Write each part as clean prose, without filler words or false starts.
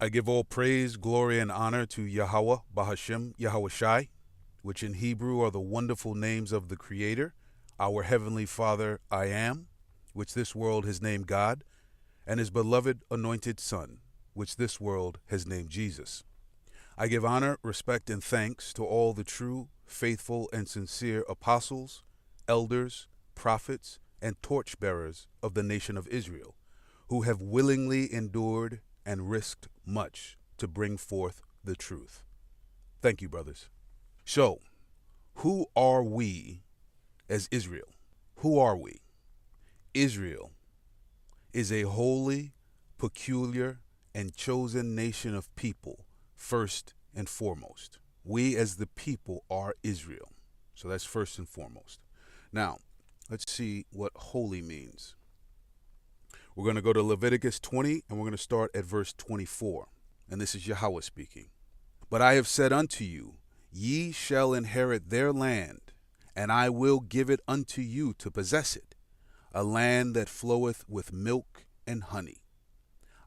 I give all praise, glory, and honor to Yahweh, Bahashem, Yahweh Shai, which in Hebrew are the wonderful names of the Creator, our Heavenly Father, I Am, which this world has named God, and His beloved anointed Son, which this world has named Jesus. I give honor, respect, and thanks to all the true, faithful, and sincere apostles, elders, prophets, and torchbearers of the nation of Israel, who have willingly endured and risked much to bring forth the truth. Thank you, brothers. So, who are we as Israel? Who are we? Israel is a holy, peculiar, and chosen nation of people, first and foremost. We as the people are Israel. So that's first and foremost. Now, let's see what holy means. We're going to go to Leviticus 20, and we're going to start at verse 24. And this is Yahweh speaking. But I have said unto you, ye shall inherit their land, and I will give it unto you to possess it, a land that floweth with milk and honey.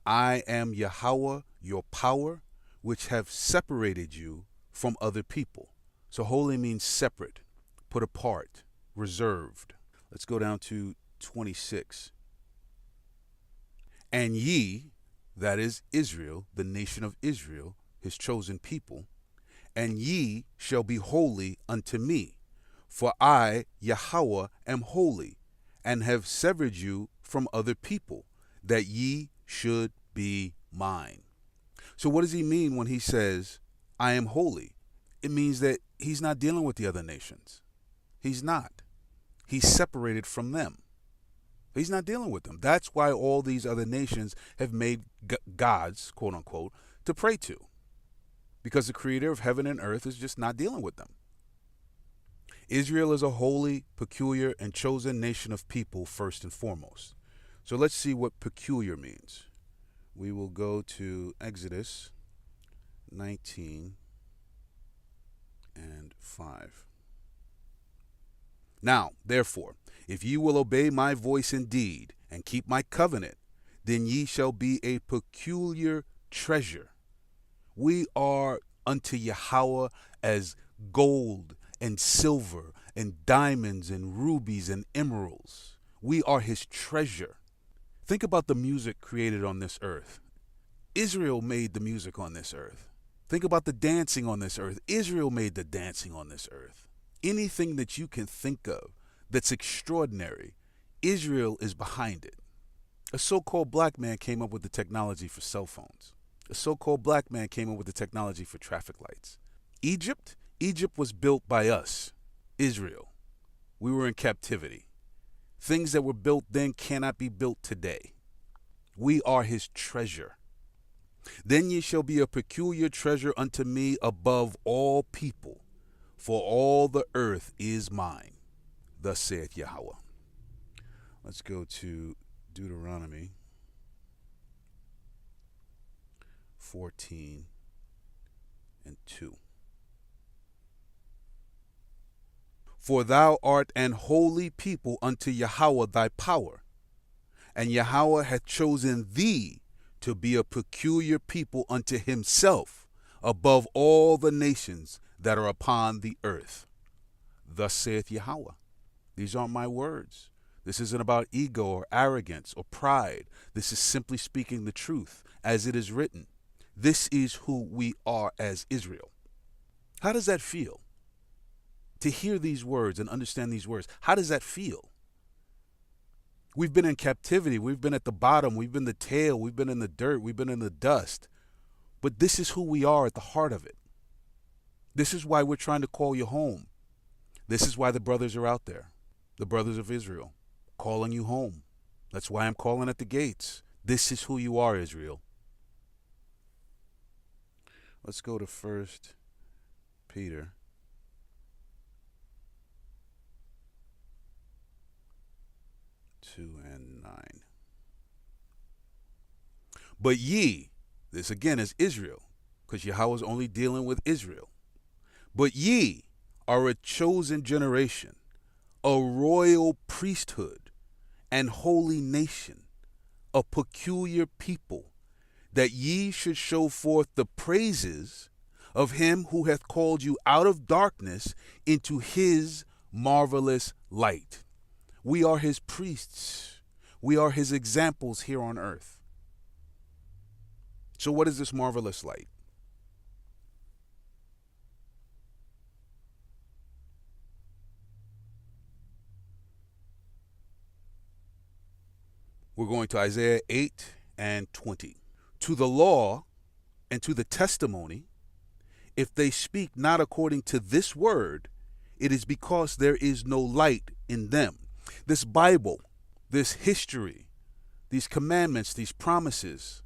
I am Yahweh, your power, which have separated you from other people. So holy means separate, put apart, reserved. Let's go down to 26. And ye, that is Israel, the nation of Israel, his chosen people, and ye shall be holy unto me, for I, Yahweh, am holy, and have severed you from other people, that ye should be mine. So what does he mean when he says, I am holy? It means that he's not dealing with the other nations. He's not. He's separated from them. He's not dealing with them. That's why all these other nations have made gods, quote unquote, to pray to. Because the creator of heaven and earth is just not dealing with them. Israel is a holy, peculiar, and chosen nation of people first and foremost. So let's see what peculiar means. We will go to Exodus 19 and 5. Now, therefore, if ye will obey my voice indeed, and keep my covenant, then ye shall be a peculiar treasure. We are unto Yahweh as gold and silver and diamonds and rubies and emeralds. We are his treasure. Think about the music created on this earth. Israel made the music on this earth. Think about the dancing on this earth. Israel made the dancing on this earth. Anything that you can think of that's extraordinary, Israel is behind it. A so-called black man came up with the technology for cell phones. A so-called black man came up with the technology for traffic lights. Egypt was built by us, Israel. We were in captivity. Things that were built then cannot be built today. We are his treasure. Then ye shall be a peculiar treasure unto me above all people, for all the earth is mine. Thus saith Yahweh. Let's go to Deuteronomy 14 and 2. For thou art an holy people unto Yahweh thy power, and Yahweh hath chosen thee to be a peculiar people unto himself above all the nations that are upon the earth. Thus saith Yahweh. These aren't my words. This isn't about ego or arrogance or pride. This is simply speaking the truth as it is written. This is who we are as Israel. How does that feel? To hear these words and understand these words, how does that feel? We've been in captivity. We've been at the bottom. We've been the tail. We've been in the dirt. We've been in the dust. But this is who we are at the heart of it. This is why we're trying to call you home. This is why the brothers are out there, the brothers of Israel, calling you home. That's why I'm calling at the gates. This is who you are, Israel. Let's go to 1 Peter 2 and 9. But ye, this again is Israel, because Yahweh is only dealing with Israel. But ye are a chosen generation, a royal priesthood, and holy nation, a peculiar people, that ye should show forth the praises of him who hath called you out of darkness into his marvelous light. We are his priests. We are his examples here on earth. So what is this marvelous light? We're going to Isaiah 8 and 20. To the law and to the testimony, if they speak not according to this word, it is because there is no light in them. This Bible, this history, these commandments, these promises,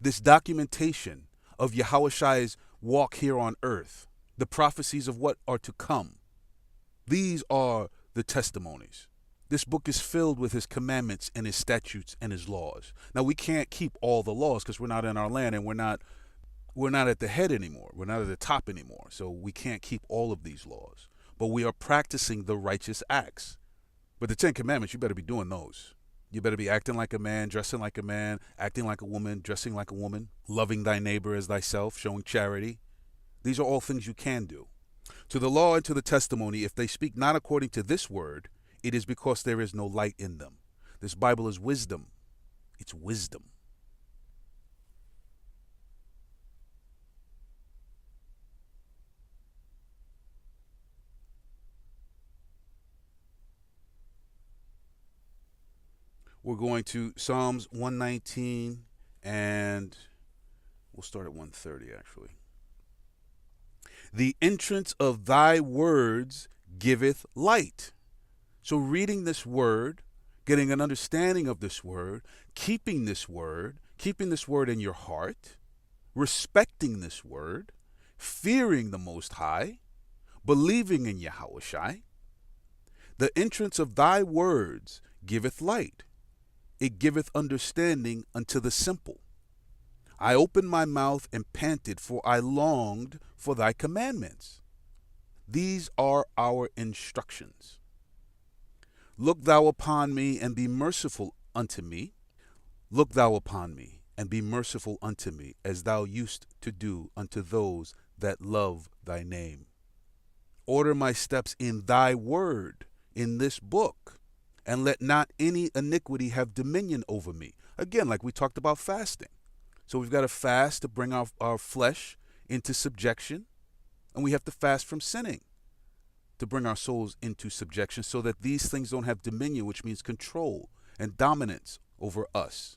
this documentation of Yahushai's walk here on earth, the prophecies of what are to come, these are the testimonies. This book is filled with his commandments and his statutes and his laws. Now, we can't keep all the laws because we're not in our land and we're not at the head anymore. We're not at the top anymore. So we can't keep all of these laws. But we are practicing the righteous acts. But the 10 Commandments, you better be doing those. You better be acting like a man, dressing like a man, acting like a woman, dressing like a woman, loving thy neighbor as thyself, showing charity. These are all things you can do. To the law and to the testimony, if they speak not according to this word, it is because there is no light in them. This Bible is wisdom. It's wisdom. We're going to Psalms 119 and we'll start at 130 actually. The entrance of thy words giveth light. So reading this word, getting an understanding of this word, keeping this word in your heart, respecting this word, fearing the Most High, believing in Yahushai. The entrance of thy words giveth light. It giveth understanding unto the simple. I opened my mouth and panted, for I longed for thy commandments. These are our instructions. Look thou upon me and be merciful unto me. Look thou upon me and be merciful unto me, as thou used to do unto those that love thy name. Order my steps in thy word, in this book, and let not any iniquity have dominion over me. Again, like we talked about fasting. So we've got to fast to bring our flesh into subjection, and we have to fast from sinning to bring our souls into subjection so that these things don't have dominion, which means control and dominance over us.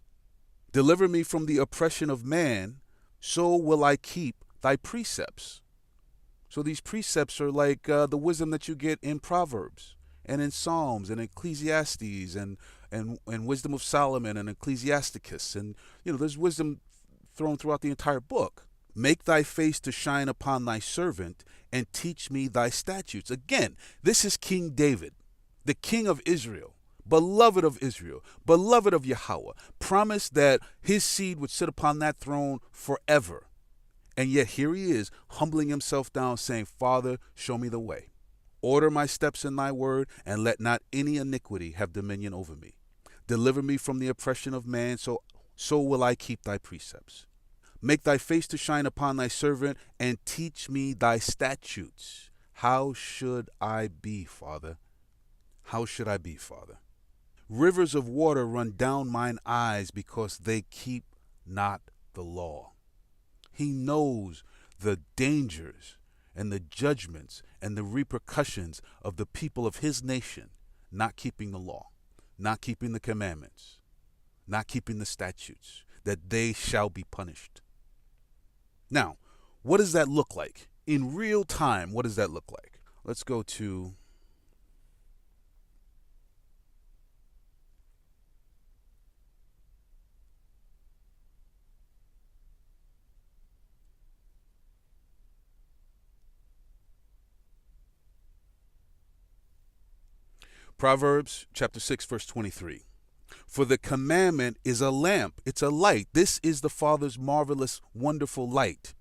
Deliver me from the oppression of man, so will I keep thy precepts. So these precepts are like the wisdom that you get in Proverbs and in Psalms and Ecclesiastes and Wisdom of Solomon and Ecclesiasticus. And, there's wisdom thrown throughout the entire book. Make thy face to shine upon thy servant and teach me thy statutes. Again, this is King David, the king of Israel, beloved of Israel, beloved of Yahweh, promised that his seed would sit upon that throne forever. And yet here he is, humbling himself down, saying, Father, show me the way. Order my steps in thy word, and let not any iniquity have dominion over me. Deliver me from the oppression of man, so will I keep thy precepts. Make thy face to shine upon thy servant, and teach me thy statutes. How should I be, Father? How should I be, Father? Rivers of water run down mine eyes, because they keep not the law. He knows the dangers and the judgments and the repercussions of the people of his nation not keeping the law, not keeping the commandments, not keeping the statutes, that they shall be punished. Now, what does that look like? In real time, what does that look like? Let's go to Proverbs chapter 6, verse 23. For the commandment is a lamp. It's a light. This is the Father's marvelous, wonderful light.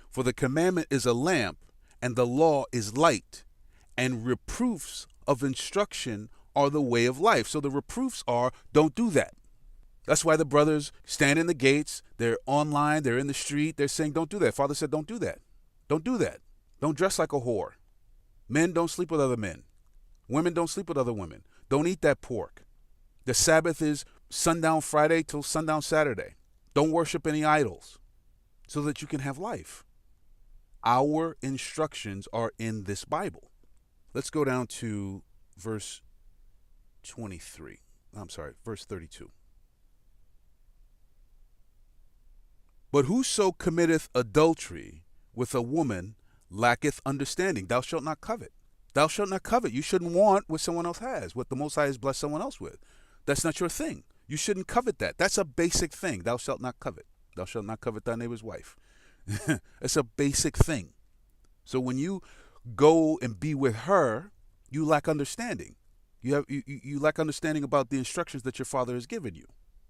For the commandment is a lamp, and the law is light, and reproofs of instruction are the way of life. So the reproofs are, don't do that. That's why the brothers stand in the gates. They're online. They're in the street. They're saying, don't do that. Father said, don't do that. Don't do that. Don't dress like a whore. Men don't sleep with other men. Women don't sleep with other women. Don't eat that pork. The Sabbath is sundown Friday till sundown Saturday. Don't worship any idols so that you can have life. Our instructions are in this Bible. Let's go down to verse 23. Verse 32. But whoso committeth adultery with a woman lacketh understanding. Thou shalt not covet. Thou shalt not covet. You shouldn't want what someone else has, what the Most High has blessed someone else with. That's not your thing. You shouldn't covet that. That's a basic thing. Thou shalt not covet. Thou shalt not covet thy neighbor's wife. It's a basic thing. So when you go and be with her, you lack understanding. You lack understanding about the instructions that your father has given you.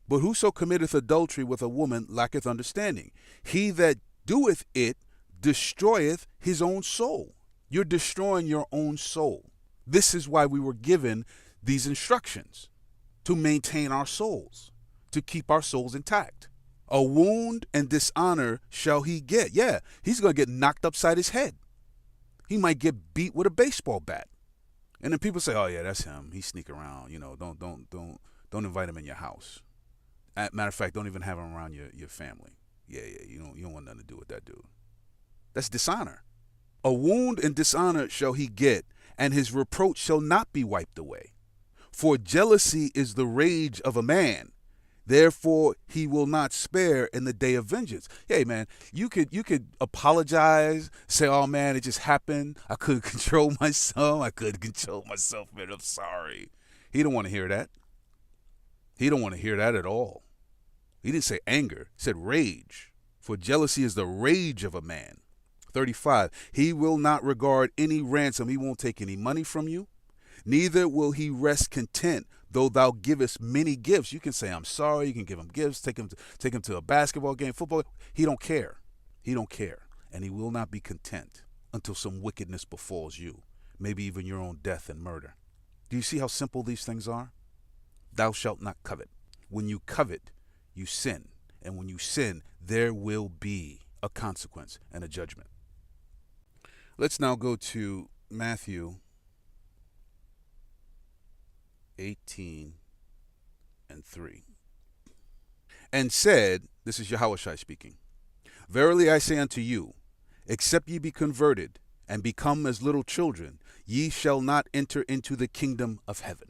But whoso committeth adultery with a woman lacketh understanding. He that doeth it destroyeth his own soul. You're destroying your own soul. This is why we were given these instructions, to maintain our souls, to keep our souls intact. A wound and dishonor shall he get. Yeah, he's going to get knocked upside his head. He might get beat with a baseball bat. And then people say, oh yeah, that's him. He sneak around. Don't invite him in your house. Matter of fact, don't even have him around your family. Yeah, you don't want nothing to do with that dude. That's dishonor. A wound and dishonor shall he get, and his reproach shall not be wiped away. For jealousy is the rage of a man. Therefore he will not spare in the day of vengeance. Hey man, you could apologize, say, oh man, it just happened. I couldn't control myself. Man, I'm sorry. He don't want to hear that. He don't want to hear that at all. He didn't say anger. He said rage. For jealousy is the rage of a man. 35. He will not regard any ransom. He won't take any money from you. Neither will he rest content, though thou givest many gifts. You can say, I'm sorry. You can give him gifts. Take him to a basketball game, football. He don't care. He don't care. And he will not be content until some wickedness befalls you. Maybe even your own death and murder. Do you see how simple these things are? Thou shalt not covet. When you covet, you sin. And when you sin, there will be a consequence and a judgment. Let's now go to Matthew 18 and 3. And said, this is Yahushua speaking, verily I say unto you, except ye be converted and become as little children, ye shall not enter into the kingdom of heaven.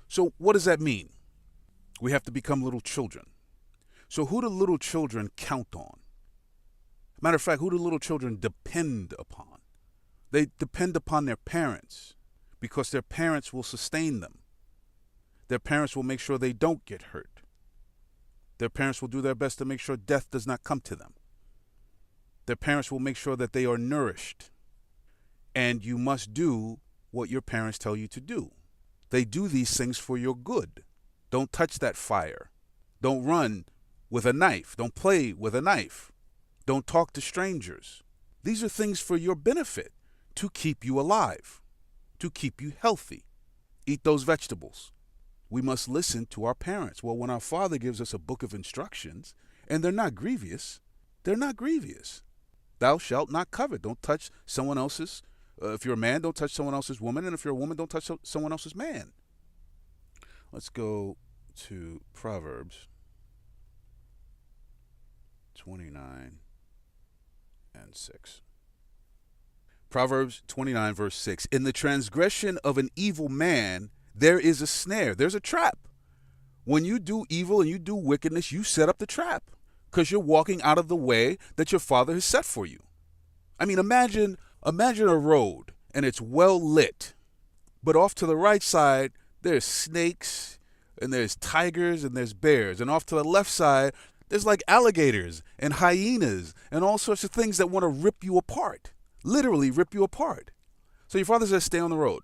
So what does that mean? We have to become little children. So who do little children count on? Matter of fact, who do little children depend upon? They depend upon their parents because their parents will sustain them. Their parents will make sure they don't get hurt. Their parents will do their best to make sure death does not come to them. Their parents will make sure that they are nourished. And you must do what your parents tell you to do. They do these things for your good. Don't touch that fire. Don't run with a knife. Don't play with a knife. Don't talk to strangers. These are things for your benefit, to keep you alive, to keep you healthy. Eat those vegetables. We must listen to our parents. Well, when our Father gives us a book of instructions, and they're not grievous, Thou shalt not covet. Don't touch someone else's. If you're a man, don't touch someone else's woman. And if you're a woman, don't touch someone else's man. Let's go to Proverbs 29 and 6. Proverbs 29 verse 6. In the transgression of an evil man, there is a snare. There's a trap. When you do evil and you do wickedness, you set up the trap because you're walking out of the way that your Father has set for you. I mean, imagine a road and it's well lit, but off to the right side, there's snakes and there's tigers and there's bears. And off to the left side, there's like alligators and hyenas and all sorts of things that want to rip you apart. Literally rip you apart. So your Father says, stay on the road.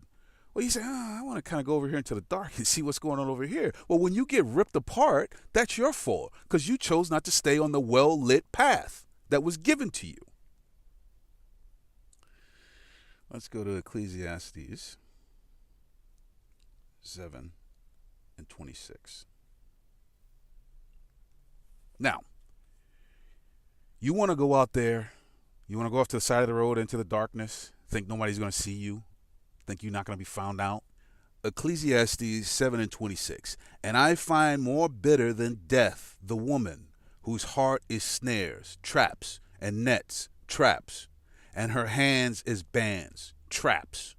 Well, you say, I want to kind of go over here into the dark and see what's going on over here. Well, when you get ripped apart, that's your fault because you chose not to stay on the well-lit path that was given to you. Let's go to Ecclesiastes 7 and 26. Now, you want to go out there, you want to go off to the side of the road into the darkness, think nobody's going to see you, think you're not going to be found out. Ecclesiastes 7 and 26. And I find more bitter than death the woman whose heart is snares, traps, and nets, traps, and her hands is bands, traps.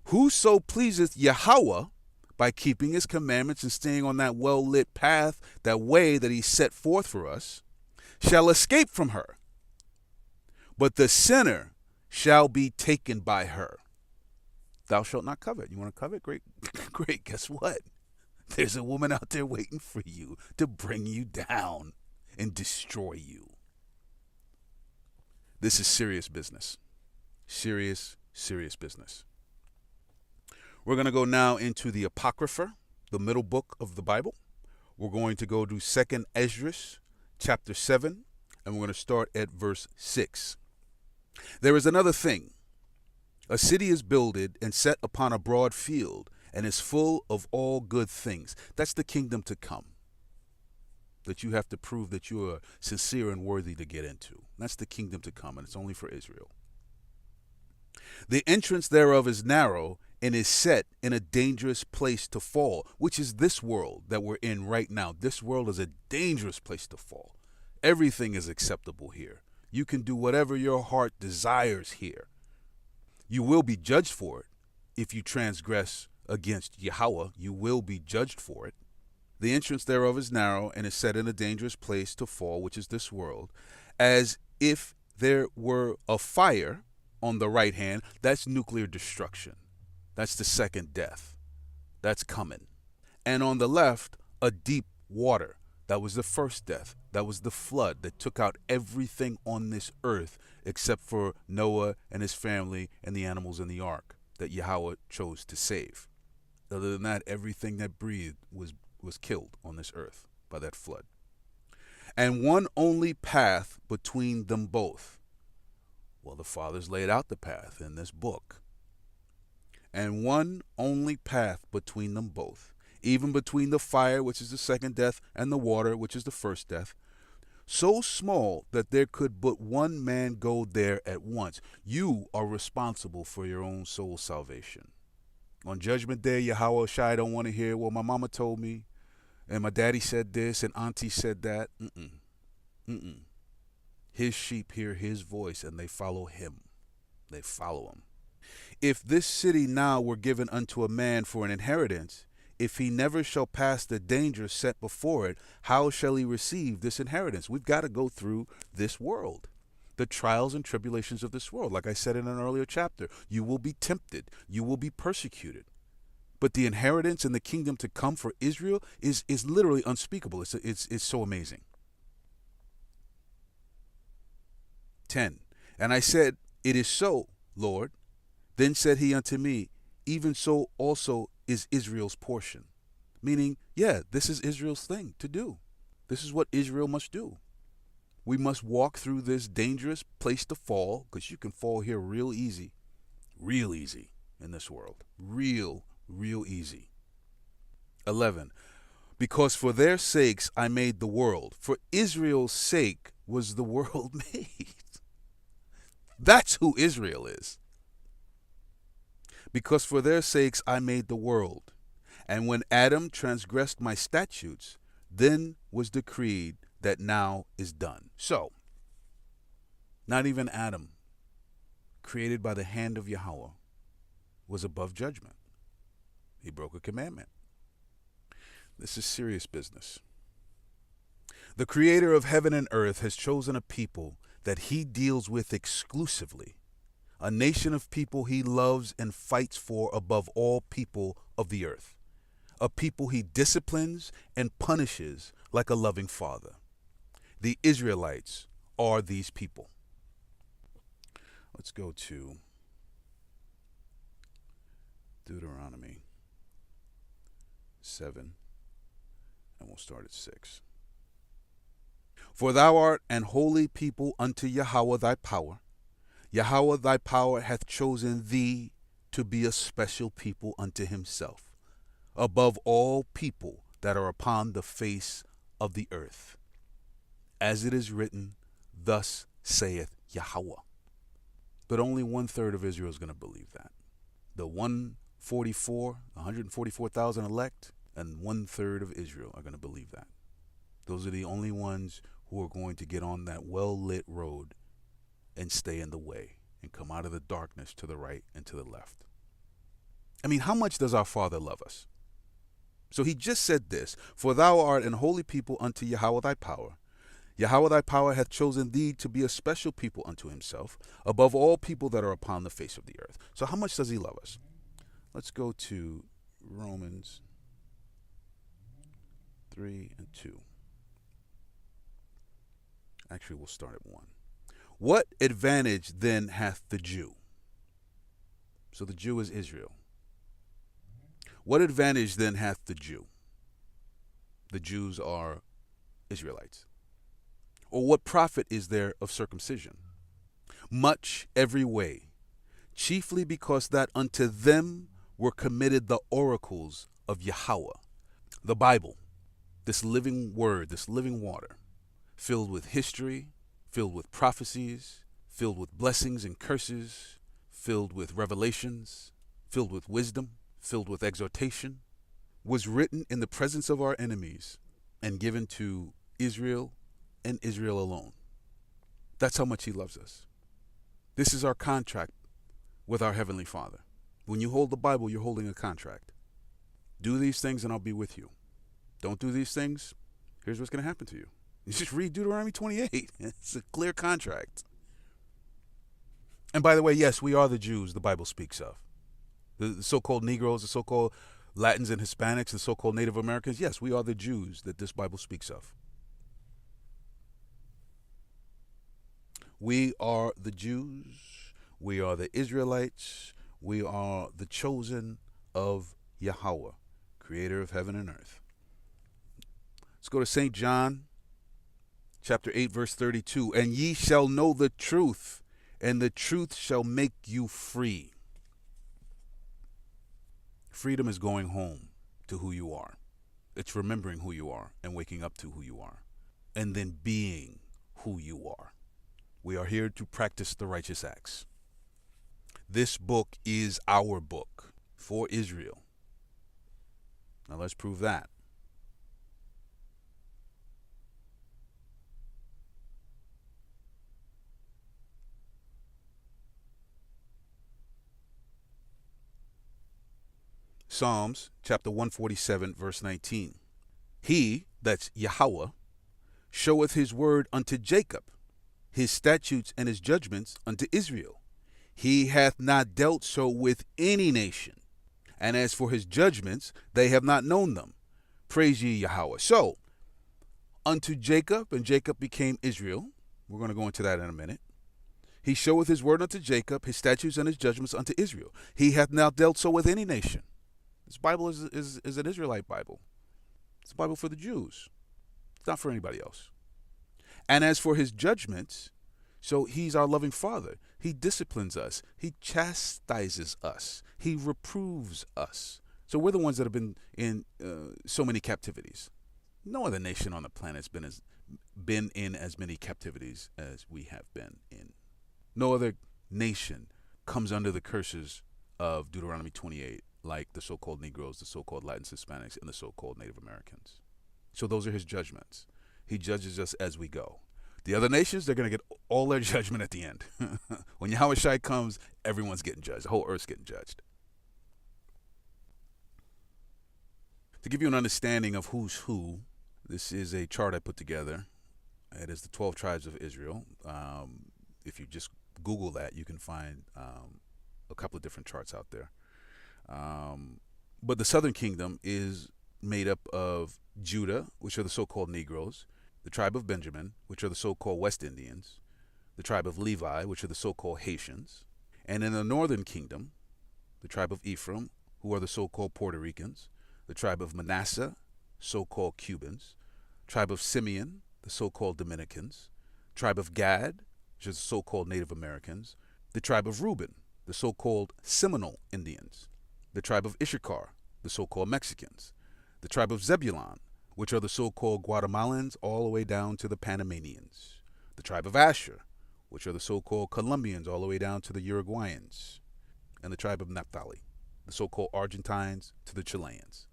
Whoso pleaseth Yahweh by keeping his commandments and staying on that well-lit path, that way that he set forth for us, shall escape from her. But the sinner shall be taken by her. Thou shalt not covet. You want to covet? Great. Great. Guess what? There's a woman out there waiting for you to bring you down and destroy you. This is serious business. Serious, serious business. We're going to go now into the Apocrypha, the middle book of the Bible. We're going to go to 2nd Esdras, chapter 7, and we're going to start at verse 6. There is another thing. A city is builded and set upon a broad field, and is full of all good things. That's the kingdom to come, that you have to prove that you are sincere and worthy to get into. That's the kingdom to come, and it's only for Israel. The entrance thereof is narrow, and is set in a dangerous place to fall, which is this world that we're in right now. This world is a dangerous place to fall. Everything is acceptable here. You can do whatever your heart desires here. You will be judged for it. If you transgress against Yahweh, you will be judged for it. The entrance thereof is narrow, and is set in a dangerous place to fall, which is this world, as if there were a fire on the right hand. That's nuclear destruction. That's the second death. That's coming. And on the left, a deep water. That was the first death. That was the flood that took out everything on this earth except for Noah and his family and the animals in the ark that Yahweh chose to save. Other than that, everything that breathed was killed on this earth by that flood. And one only path between them both. Well, the fathers laid out the path in this book. And one only path between them both, even between the fire, which is the second death, and the water, which is the first death, so small that there could but one man go there at once. You are responsible for your own soul salvation. On Judgment Day, Yahweh Shai don't want to hear, well, my mama told me, and my daddy said this, and auntie said that. His sheep hear his voice, and they follow him. They follow him. If this city now were given unto a man for an inheritance, if he never shall pass the danger set before it, how shall he receive this inheritance? We've got to go through this world, the trials and tribulations of this world. Like I said in an earlier chapter, you will be tempted, you will be persecuted. But the inheritance and the kingdom to come for Israel is literally unspeakable. It's so amazing. 10. And I said, it is so, Lord. Then said he unto me, even so also is Israel's portion. Meaning, yeah, this is Israel's thing to do. This is what Israel must do. We must walk through this dangerous place to fall, because you can fall here real easy in this world. Real easy. 11. Because for their sakes I made the world. For Israel's sake was the world made. That's who Israel is. Because for their sakes I made the world. And when Adam transgressed my statutes, then was decreed that now is done. So, not even Adam, created by the hand of Yahweh, was above judgment. He broke a commandment. This is serious business. The creator of heaven and earth has chosen a people that he deals with exclusively. A nation of people he loves and fights for above all people of the earth. A people he disciplines and punishes like a loving father. The Israelites are these people. Let's go to Deuteronomy 7, and we'll start at 6. For thou art an holy people unto Yahweh thy power. Yahweh thy power hath chosen thee to be a special people unto himself, above all people that are upon the face of the earth. as it is written, thus saith Yahweh. But only 1/3 of Israel is going to believe that. The 144,000 elect, and 1/3 of Israel are going to believe that. Those are the only ones who are going to get on that well-lit road and stay in the way and come out of the darkness to the right and to the left. I mean, how much does our Father love us? So he just said this, for thou art an holy people unto Yahweh thy power. Yahweh thy power hath chosen thee to be a special people unto himself, above all people that are upon the face of the earth. So how much does he love us? Let's go to Romans 3:2. Actually, we'll start at 1. What advantage then hath the Jew? So the Jew is Israel. What advantage then hath the Jew? The Jews are Israelites. Or what profit is there of circumcision? Much every way, chiefly because that unto them were committed the oracles of Yahweh. The Bible, this living word, this living water, filled with history, filled with prophecies, filled with blessings and curses, filled with revelations, filled with wisdom, filled with exhortation, was written in the presence of our enemies and given to Israel and Israel alone. That's how much he loves us. This is our contract with our Heavenly Father. When you hold the Bible, you're holding a contract. Do these things and I'll be with you. Don't do these things, here's what's going to happen to you. You just read Deuteronomy 28. It's a clear contract. And by the way, yes, we are the Jews the Bible speaks of. The so-called Negroes, the so-called Latins and Hispanics, the so-called Native Americans. Yes, we are the Jews that this Bible speaks of. We are the Jews. We are the Israelites. We are the chosen of Yahweh, creator of heaven and earth. Let's go to St. John, chapter 8, verse 32. And ye shall know the truth, and the truth shall make you free. Freedom is going home to who you are. It's remembering who you are and waking up to who you are, and then being who you are. We are here to practice the righteous acts. This book is our book for Israel. Now let's prove that. Psalms chapter 147, verse 19. He, that's Yahweh, showeth his word unto Jacob, his statutes and his judgments unto Israel. He hath not dealt so with any nation. And as for his judgments, they have not known them. Praise ye Yahweh. So, unto Jacob, and Jacob became Israel. We're going to go into that in a minute. He showeth his word unto Jacob, his statutes and his judgments unto Israel. He hath not dealt so with any nation. This Bible is an Israelite Bible. It's a Bible for the Jews. It's not for anybody else. And as for his judgments, so he's our loving Father. He disciplines us. He chastises us. He reproves us. So we're the ones that have been in so many captivities. No other nation on the planet has been in as many captivities as we have been in. No other nation comes under the curses of Deuteronomy 28, like the so-called Negroes, the so-called Latins, Hispanics, and the so-called Native Americans. So those are his judgments. He judges us as we go. The other nations, they're going to get all their judgment at the end. When Yahweh Shai comes, everyone's getting judged. The whole earth's getting judged. To give you an understanding of who's who, this is a chart I put together. It is the 12 tribes of Israel. If you just Google that, you can find a couple of different charts out there. But the southern kingdom is made up of Judah, which are the so-called Negroes, the tribe of Benjamin, which are the so-called West Indians, the tribe of Levi, which are the so-called Haitians, and in the northern kingdom, the tribe of Ephraim, who are the so-called Puerto Ricans, the tribe of Manasseh, so-called Cubans, tribe of Simeon, the so-called Dominicans, tribe of Gad, which is the so-called Native Americans, the tribe of Reuben, the so-called Seminole Indians, the tribe of Issachar, the so-called Mexicans, the tribe of Zebulun, which are the so-called Guatemalans all the way down to the Panamanians. The tribe of Asher, which are the so-called Colombians all the way down to the Uruguayans. And the tribe of Naphtali, the so-called Argentines to the Chileans.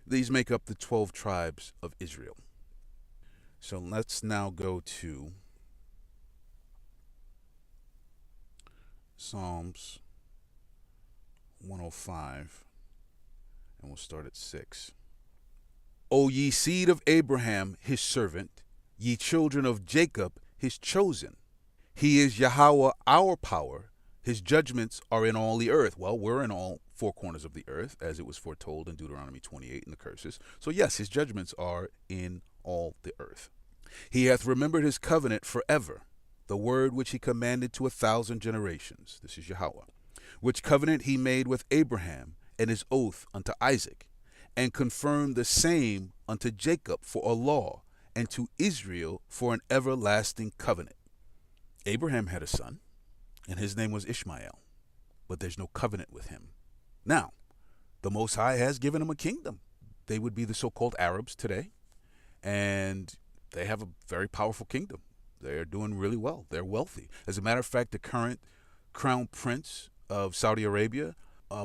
These make up the 12 tribes of Israel. So let's now go to Psalms 105, and we'll start at 6. O ye seed of Abraham, his servant, ye children of Jacob, his chosen. He is Yahweh, our power. His judgments are in all the earth. Well, we're in all four corners of the earth, as it was foretold in Deuteronomy 28 in the curses. So yes, his judgments are in all the earth. He hath remembered his covenant forever, the word which he commanded to 1,000 generations. This is Yahweh. Which covenant he made with Abraham, and his oath unto Isaac, and confirmed the same unto Jacob for a law, and to Israel for an everlasting covenant. Abraham had a son, and his name was Ishmael, but there's no covenant with him. Now, the Most High has given him a kingdom. They would be the so-called Arabs today, and they have a very powerful kingdom. They're doing really well. They're wealthy. As a matter of fact, the current crown prince of Saudi Arabia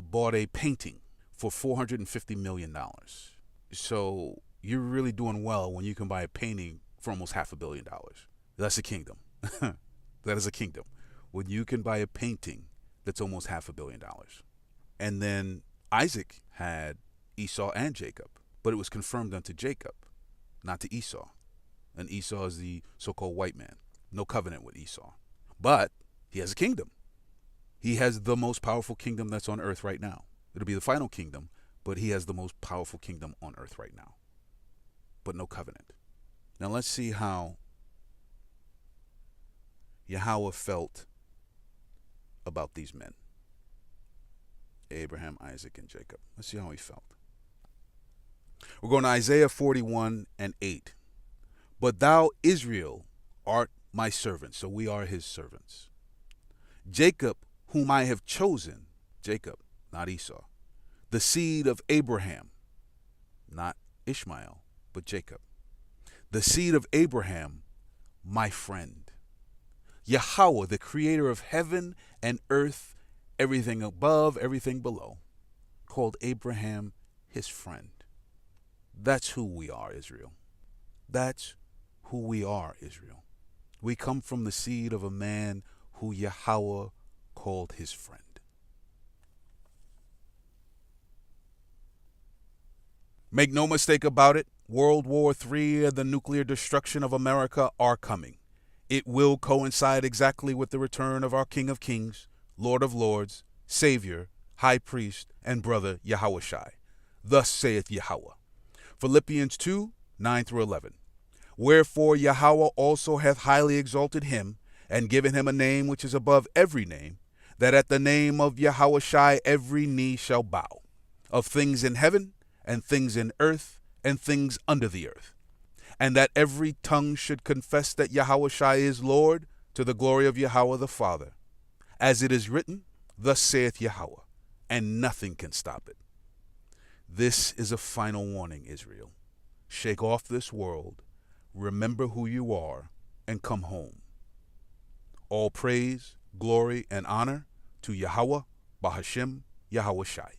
bought a painting for $450 million. So you're really doing well when you can buy a painting for almost $500 million. That's a kingdom. That is a kingdom. When you can buy a painting that's almost $500 million. And then Isaac had Esau and Jacob, but it was confirmed unto Jacob, not to Esau. And Esau is the so-called white man. No covenant with Esau. But he has a kingdom. He has the most powerful kingdom that's on earth right now. It'll be the final kingdom, but he has the most powerful kingdom on earth right now. But no covenant. Now let's see how Yahweh felt about these men. Abraham, Isaac, and Jacob. Let's see how he felt. We're going to Isaiah 41 and 8. But thou, Israel, art my servant. So we are his servants. Jacob, whom I have chosen. Jacob, not Esau. The seed of Abraham. Not Ishmael, but Jacob. The seed of Abraham, my friend. Yahweh, the creator of heaven and earth, everything above, everything below, called Abraham his friend. That's who we are, Israel. That's who we are, Israel. We come from the seed of a man who Yahweh called his friend. Make no mistake about it, World War III and the nuclear destruction of America are coming. It will coincide exactly with the return of our King of Kings, Lord of Lords, Savior, High Priest, and Brother Yahushai. Thus saith Yahweh. Philippians 2, 9 through 11. Wherefore Yahweh also hath highly exalted him, and given him a name which is above every name, that at the name of Yahushai every knee shall bow, of things in heaven, and things in earth, and things under the earth, and that every tongue should confess that Yahushai is Lord, to the glory of Yahweh the Father. As it is written, thus saith Yahweh, and nothing can stop it. This is a final warning, Israel. Shake off this world, remember who you are, and come home. All praise, glory, and honor to Yahweh, Bahashim, Yahushai.